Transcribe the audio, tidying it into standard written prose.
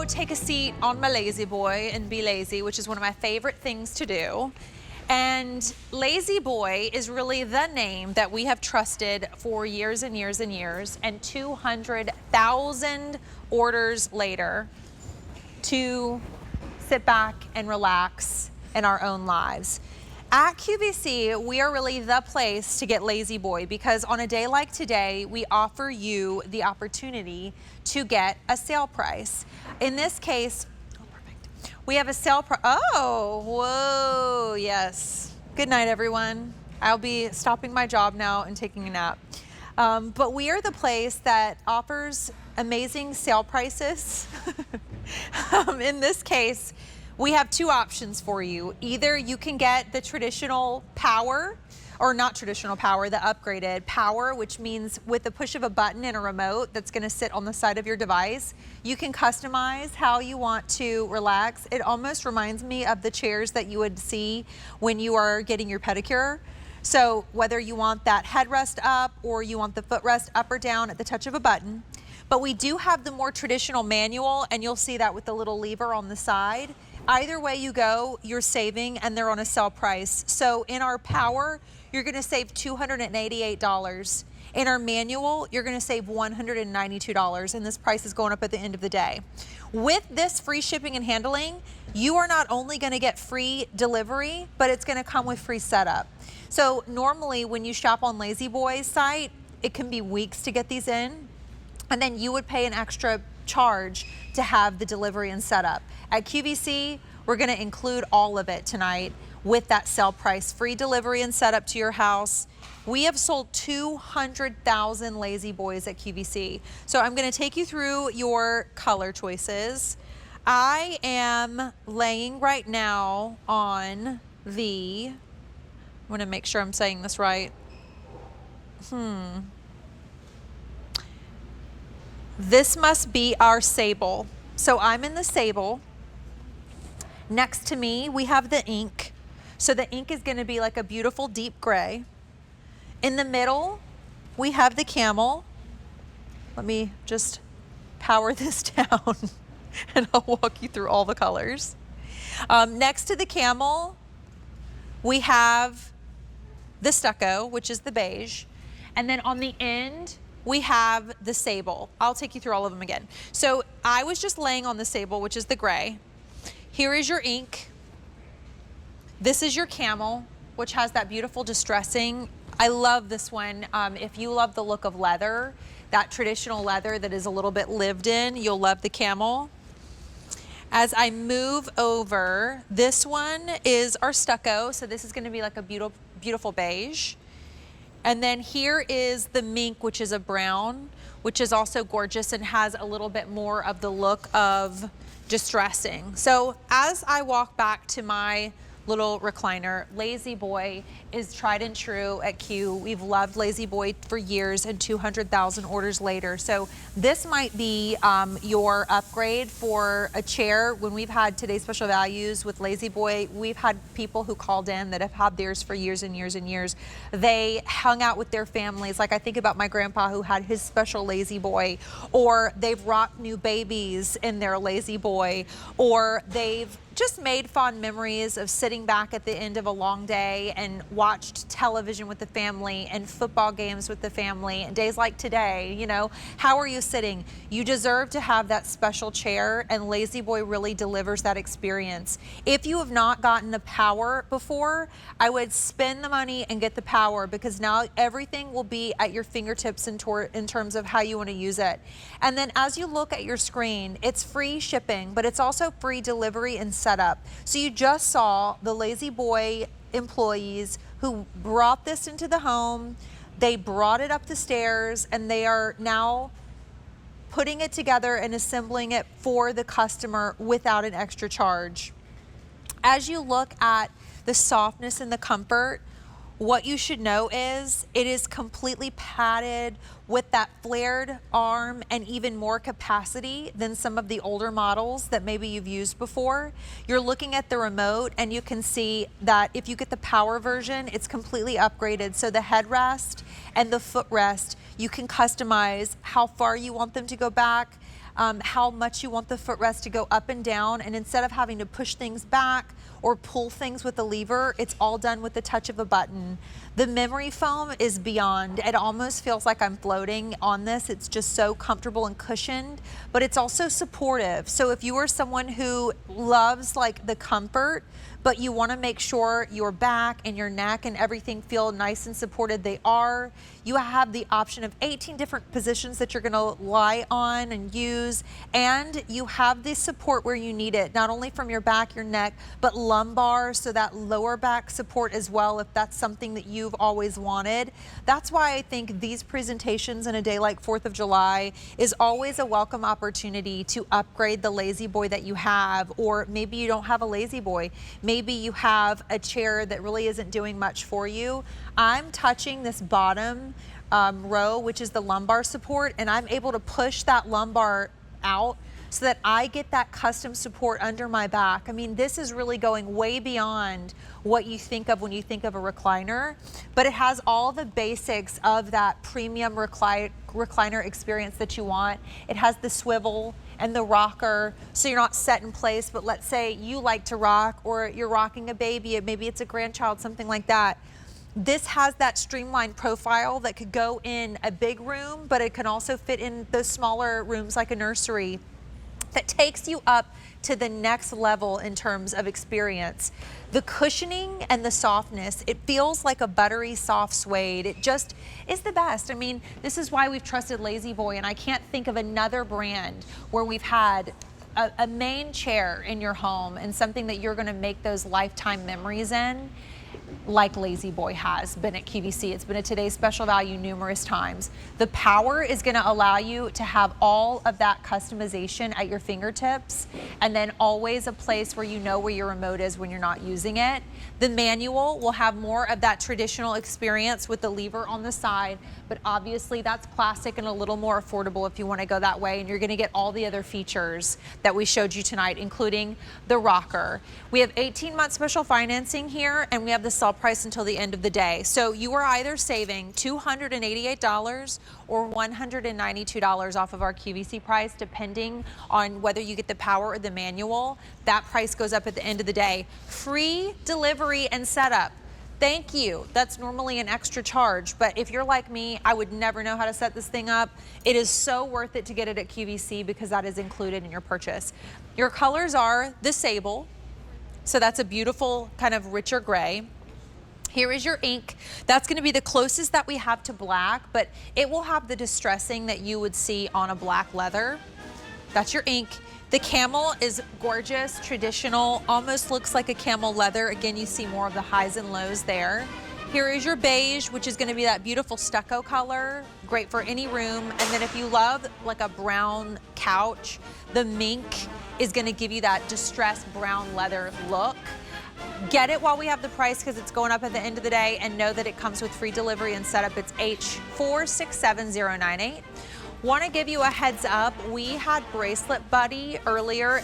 go take a seat on my lazy boy and be lazy, which is one of my favorite things to do. And Lazy Boy is really the name that we have trusted for years and years and years, and 200,000 orders later to sit back and relax in our own lives. At QVC, we are really the place to get Lazy Boy because on a day like today, we offer you the opportunity to get a sale price. In this case, we have a sale price. Oh, whoa, yes. Good night, everyone. I'll be stopping my job now and taking a nap. But we are the place that offers amazing sale prices. In this case, we have two options for you. Either you can get the traditional power, or not traditional power, the upgraded power, which means with the push of a button and a remote that's gonna sit on the side of your device, you can customize how you want to relax. It almost reminds me of the chairs that you would see when you are getting your pedicure. So whether you want that headrest up or you want the footrest up or down at the touch of a button. But we do have the more traditional manual, and you'll see that with the little lever on the side. Either way you go, you're saving, and they're on a sale price. So in our power, you're gonna save $288. In our manual, you're gonna save $192, and this price is going up at the end of the day. With this free shipping and handling, you are not only gonna get free delivery, but it's gonna come with free setup. So normally when you shop on Lazy Boy's site, it can be weeks to get these in, and then you would pay an extra charge to have the delivery and setup. At QVC, we're gonna include all of it tonight with that sale price, free delivery and setup to your house. We have sold 200,000 Lazy Boys at QVC. So I'm gonna take you through your color choices. I am laying right now on the, I wanna make sure I'm saying this right. This must be our sable. So I'm in the sable. Next to me, we have the ink. So the ink is gonna be like a beautiful deep gray. In the middle, we have the camel. Let me just power this down and I'll walk you through all the colors. Next to the camel, we have the stucco, which is the beige. And then on the end, we have the sable. I'll take you through all of them again. So I was just laying on the sable, which is the gray. Here is your ink. This is your camel, which has that beautiful distressing. I love this one. If you love the look of leather, that traditional leather that is a little bit lived in, you'll love the camel. As I move over, this one is our stucco. So this is gonna be like a beautiful beige. And then here is the mink, which is a brown, which is also gorgeous and has a little bit more of the look of distressing. So as I walk back to my little recliner, Lazy Boy is tried and true at Q. We've loved Lazy Boy for years, and 200,000 orders later. So this might be your upgrade for a chair. When we've had today's special values with Lazy Boy, we've had people who called in that have had theirs for years and years and years. They hung out with their families. Like I think about my grandpa who had his special Lazy Boy, or they've rocked new babies in their Lazy Boy, or they've just made fond memories of sitting back at the end of a long day and watched television with the family and football games with the family. And days like today, you know, how are you sitting? You deserve to have that special chair, and Lazy Boy really delivers that experience. If you have not gotten the power before, I would spend the money and get the power, because now everything will be at your fingertips in terms of how you want to use it. And then as you look at your screen, it's free shipping, but it's also free delivery and setup. So you just saw the Lazy Boy employees who brought this into the home. They brought it up the stairs, and they are now putting it together and assembling it for the customer without an extra charge. As you look at the softness and the comfort, what you should know is it is completely padded with that flared arm and even more capacity than some of the older models that maybe you've used before. You're looking at the remote, and you can see that if you get the power version, it's completely upgraded. So the headrest and the footrest, you can customize how far you want them to go back, how much you want the footrest to go up and down. And instead of having to push things back or pull things with a lever, it's all done with the touch of a button. The memory foam is beyond. It almost feels like I'm floating on this. It's just so comfortable and cushioned, but it's also supportive. So if you are someone who loves like the comfort, but you want to make sure your back and your neck and everything feel nice and supported, they are. You have the option of 18 different positions that you're going to lie on and use, and you have the support where you need it, not only from your back, your neck, but lumbar, so that lower back support as well, if that's something that you've always wanted. That's why I think these presentations in a day like 4th of July is always a welcome opportunity to upgrade the Lazy Boy that you have, or maybe you don't have a Lazy Boy. Maybe you have a chair that really isn't doing much for you. I'm touching this bottom row, which is the lumbar support, and I'm able to push that lumbar out so that I get that custom support under my back. I mean, this is really going way beyond what you think of when you think of a recliner, but it has all the basics of that premium recliner experience that you want. It has the swivel and the rocker, so you're not set in place, but let's say you like to rock, or you're rocking a baby, maybe it's a grandchild, something like that. This has that streamlined profile that could go in a big room, but it can also fit in those smaller rooms like a nursery, that takes you up to the next level in terms of experience. The cushioning and the softness, it feels like a buttery soft suede. It just is the best. I mean, this is why we've trusted Lazy Boy, and I can't think of another brand where we've had a main chair in your home and something that you're gonna make those lifetime memories in, like Lazy Boy has been at QVC. It's been a Today's Special Value numerous times. The power is going to allow you to have all of that customization at your fingertips, and then always a place where you know where your remote is when you're not using it. The manual will have more of that traditional experience with the lever on the side, but obviously that's plastic and a little more affordable if you want to go that way, and you're going to get all the other features that we showed you tonight, including the rocker. We have 18-month special financing here, and we have the sell price until the end of the day. So you are either saving $288 or $192 off of our QVC price, depending on whether you get the power or the manual. That price goes up at the end of the day. Free delivery and setup. Thank you. That's normally an extra charge, but if you're like me, I would never know how to set this thing up. It is so worth it to get it at QVC because that is included in your purchase. Your colors are the sable, so that's a beautiful kind of richer gray. Here is your ink. That's going to be the closest that we have to black, but it will have the distressing that you would see on a black leather. That's your ink. The camel is gorgeous, traditional, almost looks like a camel leather. Again, you see more of the highs and lows there. Here is your beige, which is going to be that beautiful stucco color, great for any room. And then if you love like a brown couch, the mink is going to give you that distressed brown leather look. Get it while we have the price because it's going up at the end of the day, and know that it comes with free delivery and setup. It's H467098. Want to give you a heads up, we had Bracelet Buddy earlier.